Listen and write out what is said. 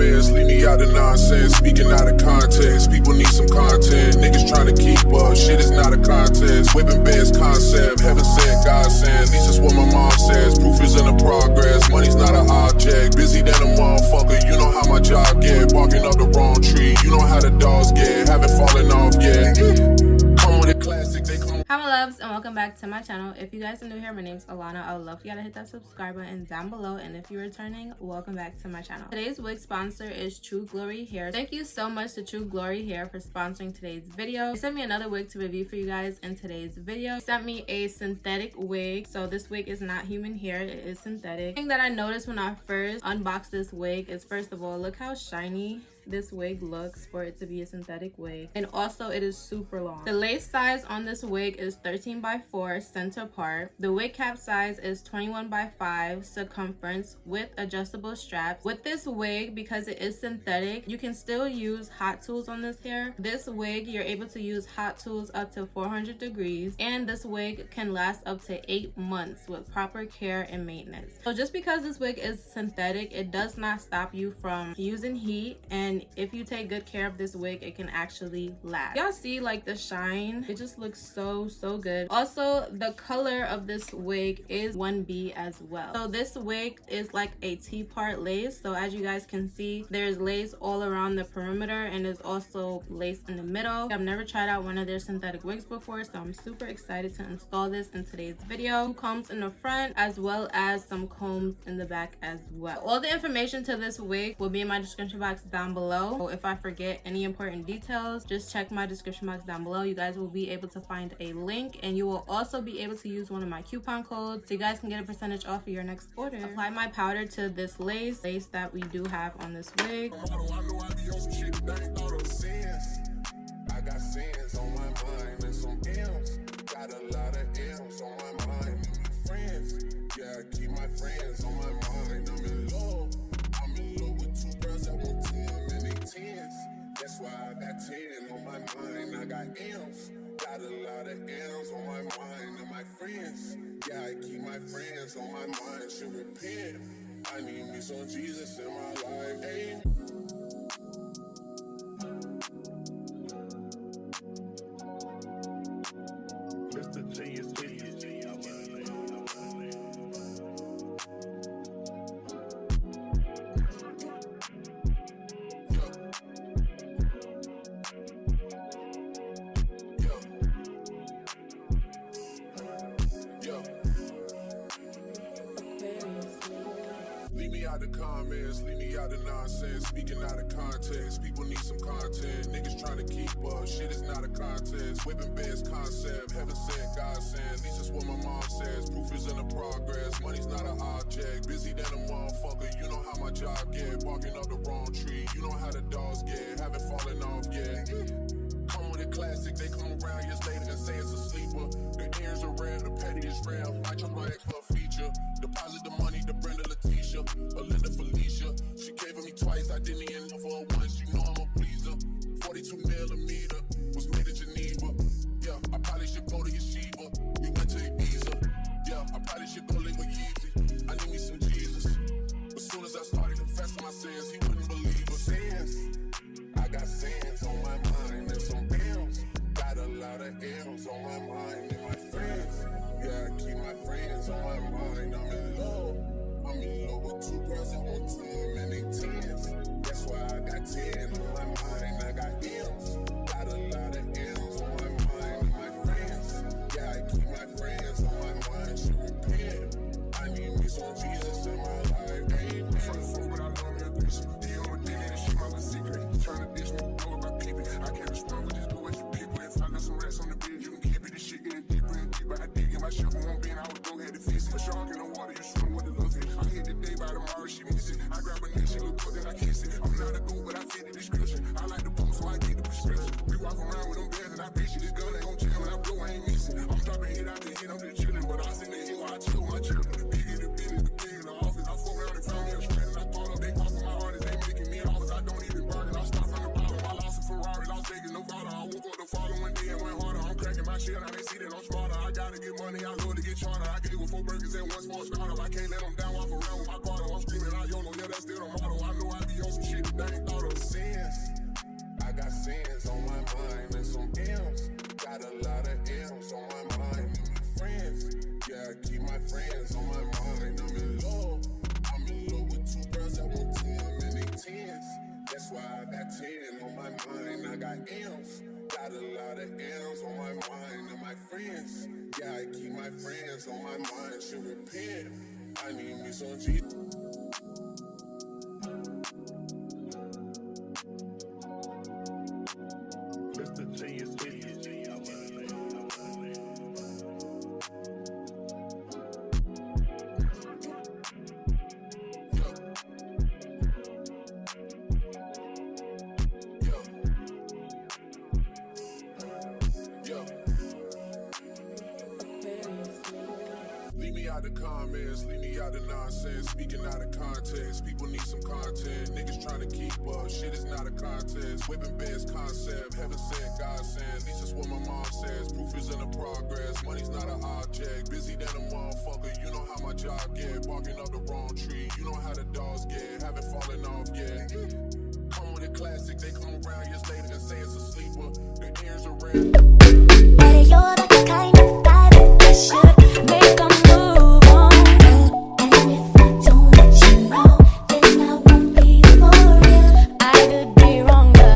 comments, leave me out of nonsense. Speaking out of context, people need some content. Niggas trying to keep up, shit is not a contest. Whipping best concept, heaven sent, God sent. At least that's what my mom says. Proof is in the progress, money's not an object. Busy than a motherfucker, you know how my job get. Barking up the wrong tree, you know how the dogs get. Haven't fallen off yet. Come with a classic, they come. Hi my loves, and welcome back to my channel. If you guys are new here, my name's Alana. I would love for you to hit that subscribe button down below, and if you're returning, welcome back to my channel. Today's wig sponsor is truegloryhair. Thank you so much to truegloryhair for sponsoring today's video. They sent me another wig to review for you guys in today's video. They sent me a synthetic wig, so this wig is not human hair, it is synthetic. The thing that I noticed when I first unboxed this wig is, first of all, look how shiny this wig looks for it to be a synthetic wig, and also it is super long. The lace size on this wig is 13 by 4 center part. The wig cap size is 21 by 5 circumference with adjustable straps. With this wig, because it is synthetic, you can still use hot tools on this hair. This wig, you're able to use hot tools up to 400 degrees, and this wig can last up to 8 months with proper care and maintenance. So just because this wig is synthetic, it does not stop you from using heat, and if you take good care of this wig, it can actually last. Y'all see like the shine? It just looks so good. Also, the color of this wig is 1B as well. So this wig is like a T-part lace. So as you guys can see, there's lace all around the perimeter, and there's also lace in the middle. I've never tried out one of their synthetic wigs before, so I'm super excited to install this in today's video. 2 combs in the front as well as some combs in the back as well. All the information to this wig will be in my description box down below. So if I forget any important details, just check my description box down below. You guys will be able to find a link, and you will also be able to use one of my coupon codes so you guys can get a percentage off of your next order. Apply my powder to this lace that we do have on this wig. I got sins on my mind and some M's. Got a lot of M's on my mind and my friends. Yeah, I keep my friends on my mind. I'm in love with 2 girls that want 10 and they 10s. That's why I got 10 on my mind. I got M's. Got a lot of M's on my mind and my friends. Yeah, I keep my friends on my mind. Should repent. I need me some Jesus in my life. Hey. Leave me out the comments, leave me out the nonsense. Speaking out of context, people need some content. Niggas trying to keep up, shit is not a contest. Whipping best concept, heaven sent, God sent. At least that's what my mom says. Proof is in the progress, money's not an object. Busy than a motherfucker, you know how my job get. Barking up the wrong tree, you know how the dogs get. Haven't fallen off yet. Come with a classic, they come around years later and say it's a sleeper. The ears are rare, the petty is rare. I chose my ex for a feature. Deposit the money to Brenda Leticia, Belinda Felicia. She gave me twice, I didn't even know for her once. You know I'm a pleaser. 42 millimeter was made in Geneva. Yeah, I probably should go to Yeshiva. We went to Ibiza. Yeah, I probably should go live with Yeezy. I need me some Jesus. As soon as I started confessing my sins, he wouldn't believe us. Sins. I got sins on my mind and some M's. Got a lot of M's on my mind and my friends. Yeah, I keep my friends on my mind. I'm in love with 2 girls that want 10 and they 10s. That's why I got 10 on my mind. I got M's. Got a lot of M's on my mind and my friends. Yeah, I keep my friends on my mind. Should repent. I need me some Jesus in my life. Hey, from the floor when I love me a Christian. He on my dick and shit my little secret. Trying to dish me, know about people. I can't respond with just do what you people. If I got some rats on the bed, you can keep it. This shit getting deeper and deeper. I dig in my shovel won't be, and I would go ahead and fix it. A shark in the water, you swim with the little fish. I hit the day by tomorrow, she miss it. I grab her neck, she look good, then I kiss it. I'm not a goat, but I fit the description. I like the post, so I get the prescription. We walk around with them bands, and I bet you this gun ain't gon' chill. When I blow, I ain't missing. I'm dropping hit after hit, I'm just chillin'. But I was in the hill, I chill with my children. The bigger the business, the bigger the office. I fuck around and found me a strand, and I thought up, they talking my artists, they making me offers. I don't even bargain, I start from the bottom. I lost a Ferrari, Las Vegas, Nevada. I woke up the following day and went harder. I'm cracking my shit, now they see that I'm smarter. I got gotta get money, I love to get charter. I gave her 4 burgers and 1 small startup. I can't let them down, walk around with my guard. I'm screaming out YOLO, yeah, that's still the motto. I know I be on some shit that they ain't thought of. Sins, I got sins on my mind and some M's. Got a lot of M's on my mind and my friends. Yeah, I keep my friends on my mind. I'm in love with 2 girls that want 10 and they 10s. That's why I got 10 on my mind. I got M's. Got a lot of M's on my mind and my friends. Yeah, I keep my friends on my mind. Should repent. I need me some G. Mr. G is G. Leave me out the comments, leave me out the nonsense. Speaking out of context, people need some content. Niggas trying to keep up, shit is not a contest. Whipping beds concept, heaven said, God sent. At least that's what my mom says. Proof is in the progress, money's not an object. Busy than a motherfucker, you know how my job get. Barking up the wrong tree, you know how the dogs get. Haven't fallen off yet. Come with a classic, they come around years later and say it's a sleeper. The ears are red.